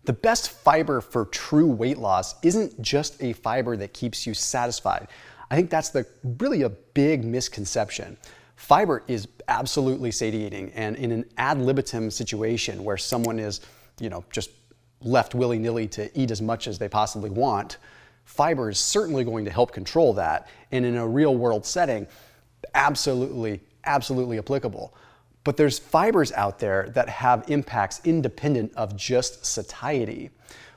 The best fiber for true weight loss isn't just a fiber that keeps you satisfied. I think that's really a big misconception. Fiber is absolutely satiating, and in an ad libitum situation where someone is, just left willy-nilly to eat as much as they possibly want, fiber is certainly going to help control that, and in a real-world setting, absolutely applicable. But there's fibers out there that have impacts independent of just satiety.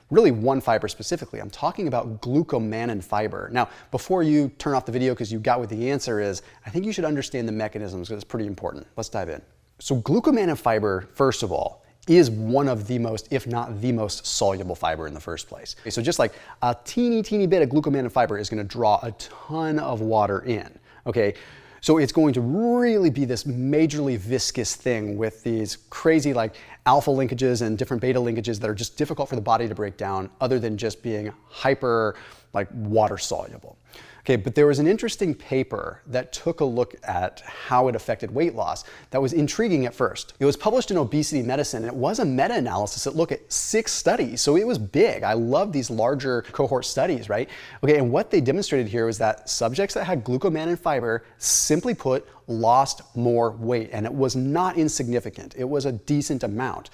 Really one fiber specifically. I'm talking about glucomannan fiber. Now, before you turn off the video because you got what the answer is, I think you should understand the mechanisms because it's pretty important. Let's dive in. So glucomannan fiber, first of all, is one of the most, if not the most soluble fiber in the first place. So just like a teeny bit of glucomannan fiber is going to draw a ton of water in, okay? So it's going to really be this majorly viscous thing with these crazy like alpha linkages and different beta linkages that are just difficult for the body to break down other than just being hyper like water soluble. Okay, but there was an interesting paper that took a look at how it affected weight loss that was intriguing at first. It was published in Obesity Medicine, and it was a meta-analysis that looked at 6 studies, so it was big. I love these larger cohort studies, right? Okay, and what they demonstrated here was that subjects that had glucomannan fiber, simply put, lost more weight, and it was not insignificant. It was a decent amount.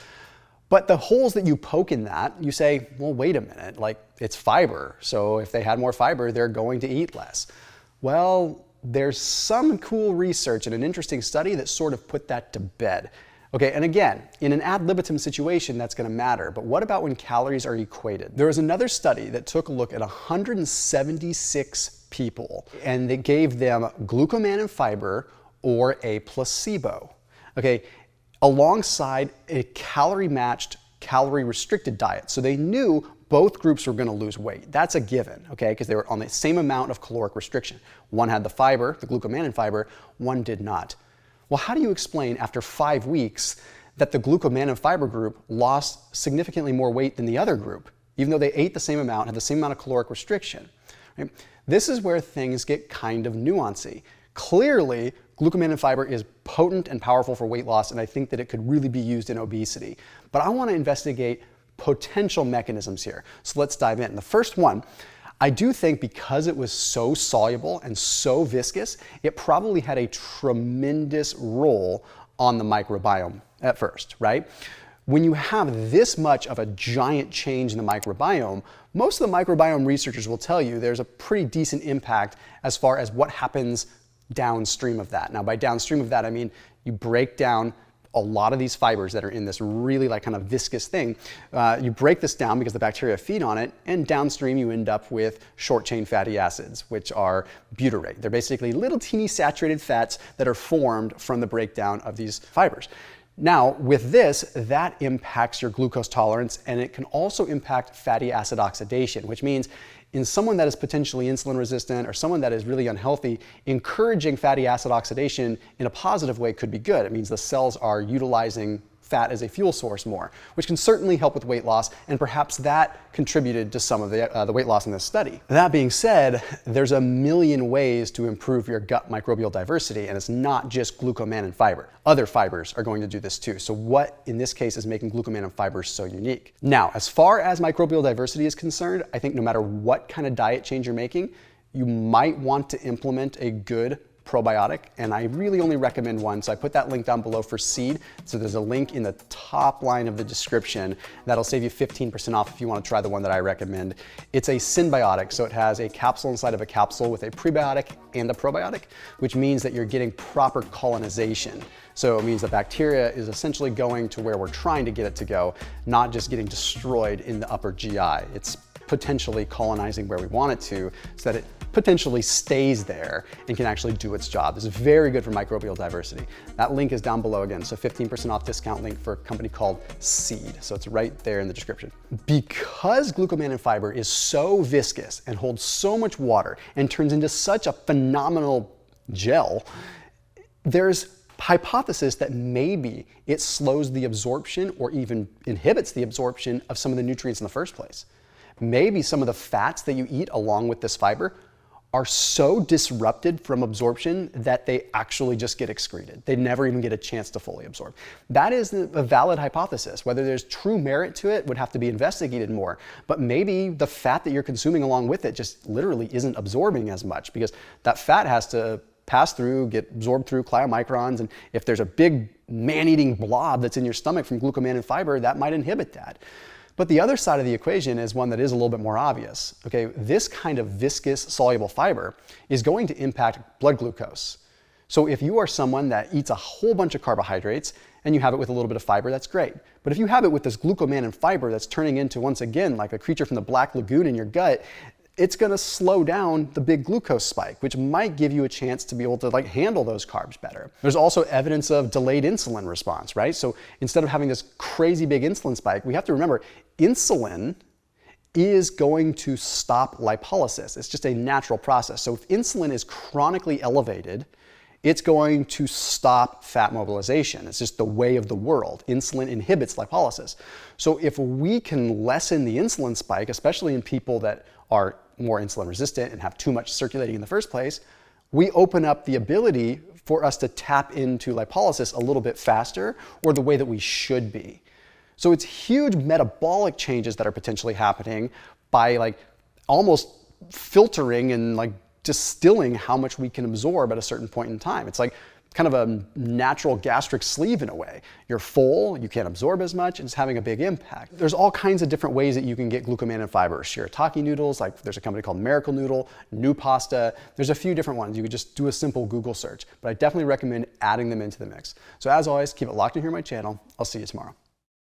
But the holes that you poke in that, you say, well, wait a minute, like it's fiber. So if they had more fiber, they're going to eat less. Well, there's some cool research and an interesting study that sort of put that to bed. Okay, and again, in an ad libitum situation, that's gonna matter, but what about when calories are equated? There was another study that took a look at 176 people, and they gave them glucomannan fiber or a placebo. Okay, alongside a calorie-matched, calorie-restricted diet. So they knew both groups were going to lose weight. That's a given, okay, because they were on the same amount of caloric restriction. One had the fiber, the glucomannan fiber, one did not. Well, how do you explain after 5 weeks that the glucomannan fiber group lost significantly more weight than the other group, even though they ate the same amount, had the same amount of caloric restriction? Right? This is where things get kind of nuancy. Clearly, glucomannan fiber is potent and powerful for weight loss, and I think that it could really be used in obesity. But I want to investigate potential mechanisms here. So let's dive in. The first one, I do think because it was so soluble and so viscous, it probably had a tremendous role on the microbiome at first, right? When you have this much of a giant change in the microbiome, most of the microbiome researchers will tell you there's a pretty decent impact as far as what happens downstream of that. Now, by downstream of that, I mean you break down a lot of these fibers that are in this really like kind of viscous thing. You break this down because the bacteria feed on it, and downstream you end up with short-chain fatty acids, which are butyrate. They're basically little teeny saturated fats that are formed from the breakdown of these fibers. Now, with this, that impacts your glucose tolerance, and it can also impact fatty acid oxidation, which means in someone that is potentially insulin resistant or someone that is really unhealthy, encouraging fatty acid oxidation in a positive way could be good. It means the cells are utilizing fat as a fuel source more, which can certainly help with weight loss, and perhaps that contributed to some of the weight loss in this study. That being said, there's a million ways to improve your gut microbial diversity, and it's not just glucomannan fiber. Other fibers are going to do this too. So what in this case is making glucomannan fibers so unique? Now, as far as microbial diversity is concerned, I think no matter what kind of diet change you're making, you might want to implement a good probiotic, and I really only recommend one, so I put that link down below for seed. So there's a link in the top line of the description that'll save you 15% off if you want to try the one that I recommend. It's a Synbiotic, so it has a capsule inside of a capsule with a prebiotic and a probiotic, which means that you're getting proper colonization. So it means the bacteria is essentially going to where we're trying to get it to go, not just getting destroyed in the upper GI. It's potentially colonizing where we want it to so that it potentially stays there and can actually do its job. This is very good for microbial diversity. That link is down below again, so 15% off discount link for a company called Seed. So it's right there in the description. Because glucomannan fiber is so viscous and holds so much water and turns into such a phenomenal gel, there's hypothesis that maybe it slows the absorption or even inhibits the absorption of some of the nutrients in the first place. Maybe some of the fats that you eat along with this fiber are so disrupted from absorption that they actually just get excreted. They never even get a chance to fully absorb. That is a valid hypothesis. Whether there's true merit to it would have to be investigated more. But maybe the fat that you're consuming along with it just literally isn't absorbing as much, because that fat has to pass through, get absorbed through chylomicrons, and if there's a big man-eating blob that's in your stomach from glucomannan fiber, that might inhibit that. But the other side of the equation is one that is a little bit more obvious. Okay, this kind of viscous soluble fiber is going to impact blood glucose. So if you are someone that eats a whole bunch of carbohydrates and you have it with a little bit of fiber, that's great. But if you have it with this glucomannan fiber that's turning into, once again, like a creature from the Black Lagoon in your gut, it's going to slow down the big glucose spike, which might give you a chance to be able to handle those carbs better. There's also evidence of delayed insulin response, right? So instead of having this crazy big insulin spike, we have to remember insulin is going to stop lipolysis. It's just a natural process. So if insulin is chronically elevated, it's going to stop fat mobilization. It's just the way of the world. Insulin inhibits lipolysis. So if we can lessen the insulin spike, especially in people that are more insulin resistant and have too much circulating in the first place, we open up the ability for us to tap into lipolysis a little bit faster, or the way that we should be. So it's huge metabolic changes that are potentially happening by almost filtering and distilling how much we can absorb at a certain point in time. It's like kind of a natural gastric sleeve in a way. You're full, you can't absorb as much, and it's having a big impact. There's all kinds of different ways that you can get glucomannan fiber. Shirataki noodles, there's a company called Miracle Noodle, New Pasta. There's a few different ones. You could just do a simple Google search, but I definitely recommend adding them into the mix. So as always, keep it locked in here on my channel. I'll see you tomorrow.